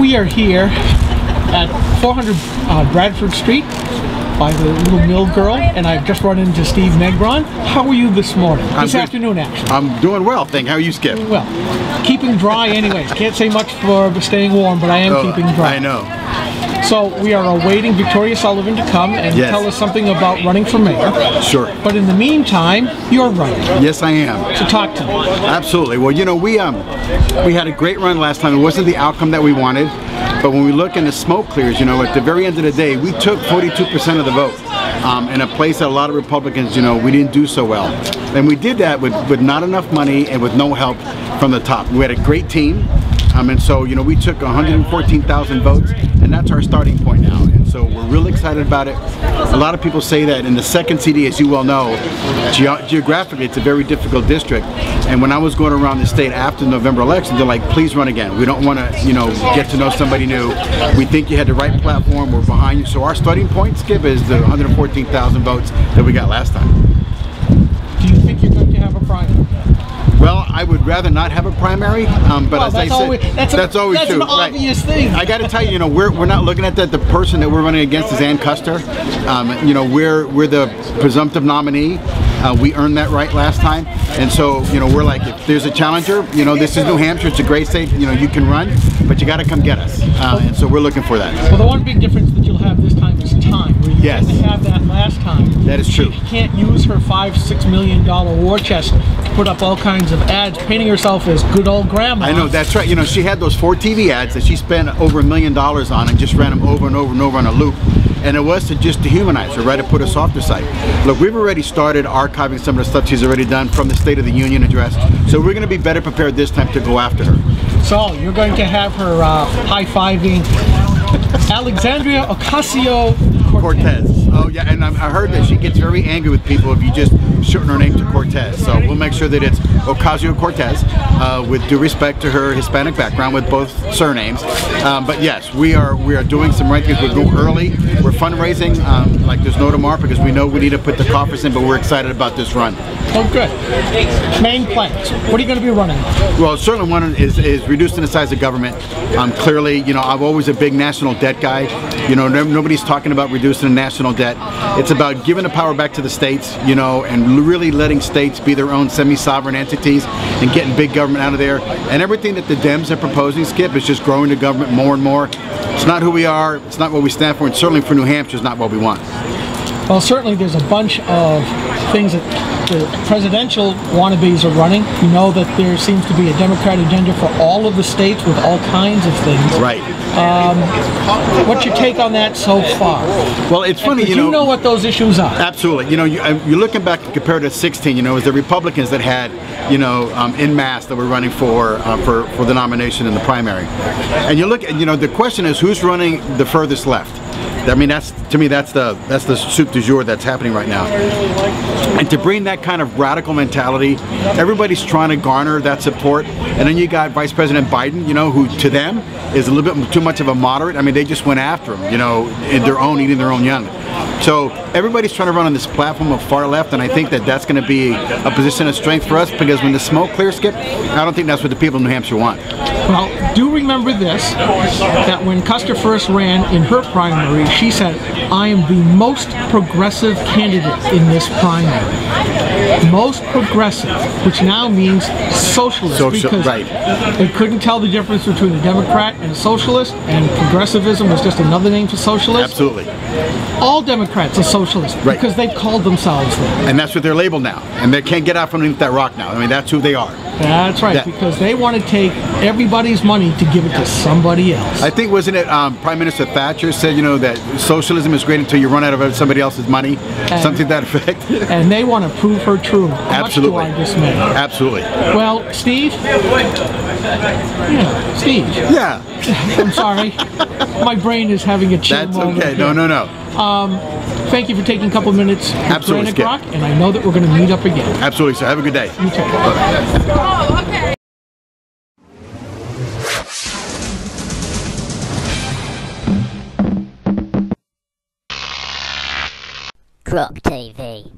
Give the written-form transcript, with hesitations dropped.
We are here at 400 Bradford Street by the little mill girl, and I've just run into Steve Negron. How are you this morning? This afternoon, actually. I'm doing well, thank you. How are you, Skip? Well, keeping dry anyways. Can't say much for staying warm, but I am keeping dry. I know. So we are awaiting Victoria Sullivan to come and tell us something about running for mayor. Sure. But in the meantime, you're running. Yes, I am. So talk to me. Absolutely. Well, you know, we had a great run last time. It wasn't the outcome that we wanted, but when we look in the smoke clears, you know, at the very end of the day, we took 42% of the vote. In a place that a lot of Republicans, you know, we didn't do so well. And we did that with not enough money and with no help from the top. We had a great team. And so, you know, we took 114,000 votes, and that's our starting point now. And so we're really excited about it. A lot of people say that in the second CD, as you well know, geographically, it's a very difficult district. And when I was going around the state after the November election, they're like, please run again. We don't want to, you know, get to know somebody new. We think you had the right platform. We're behind you. So our starting point, Skip, is the 114,000 votes that we got last time. Do you think you're going to have a primary? Well, I would rather not have a primary, but well, as I said, that's always true. That's an obvious thing. I got to tell you, you know, we're not looking at that. The person that we're running against is Kuster. You know, we're the presumptive nominee. We earned that right last time, and so, you know, we're like, if there's a challenger, you know, this is New Hampshire. It's a great state. You know, you can run, but you got to come get us, and so we're looking for that. Well, the one big difference that you'll have this time is time. Where you didn't have that last time. That is true. She can't use her $5–6 million war chest to put up all kinds of ads, painting herself as good old grandma. I know, that's right. You know, she had those 4 TV ads that she spent over $1 million on and just ran them over and over and over on a loop. And it was to just dehumanize her, right, to put us off the site. Look, we've already started archiving some of the stuff she's already done from the State of the Union address, so we're going to be better prepared this time to go after her. So, you're going to have her high-fiving Alexandria Ocasio-Cortez. Oh yeah, and I heard that she gets very angry with people if you just shorten her name to Cortez. So we'll make sure that it's Ocasio-Cortez, with due respect to her Hispanic background, with both surnames. But yes, we are doing some right things. We're going early. We're fundraising like there's no tomorrow, because we know we need to put the coffers in, but we're excited about this run. Oh, good. Main plans. What are you going to be running? Well, certainly one is reducing the size of government. Clearly, you know, I'm always a big national debt guy. You know, nobody's talking about reducing the national debt. It's about giving the power back to the states, you know, and really letting states be their own semi-sovereign entities and getting big government out of there. And everything that the Dems are proposing, Skip, is just growing the government more and more. It's not who we are, it's not what we stand for, and certainly for New Hampshire, it's not what we want. Well, certainly there's a bunch of things that the presidential wannabes are running. You know that there seems to be a Democrat agenda for all of the states with all kinds of things. Right. What's your take on that so far? Well, it's funny, you know what those issues are. Absolutely. You know, you're looking back compared to 16. You know, it was the Republicans that had, you know, en masse that were running for the nomination in the primary. And you look at, you know, the question is who's running the furthest left. I mean, to me that's the soup du jour that's happening right now. And to bring that kind of radical mentality, everybody's trying to garner that support. And then you got Vice President Biden, you know, who to them is a little bit too much of a moderate. I mean, they just went after him, you know, eating their own young. So everybody's trying to run on this platform of far left, and I think that that's going to be a position of strength for us, because when the smoke clears, Skip, I don't think that's what the people of New Hampshire want. Well, do remember this, that when Kuster first ran in her primary, she said, I am the most progressive candidate in this primary. Most progressive, which now means socialist, because they couldn't tell the difference between a Democrat and a socialist, and progressivism was just another name for socialist. Absolutely. All Democrats are socialists, because they've called themselves that. And that's what they're labeled now, and they can't get out from underneath that rock now. I mean, that's who they are. That's right, because they want to take everybody's money to give it to somebody else. I think, wasn't it Prime Minister Thatcher said, you know, that socialism is great until you run out of somebody else's money, something to that effect. And they want to prove her true. Absolutely. Much to our dismay. Absolutely. Well, Steve? Yeah, Steve. Yeah. I'm sorry. My brain is having a chill moment. That's okay. No. Thank you for taking a couple of minutes with Absolutely, Skip. and I know that we're going to meet up again. Absolutely, sir. Have a good day. You too. Oh, okay. Grok TV.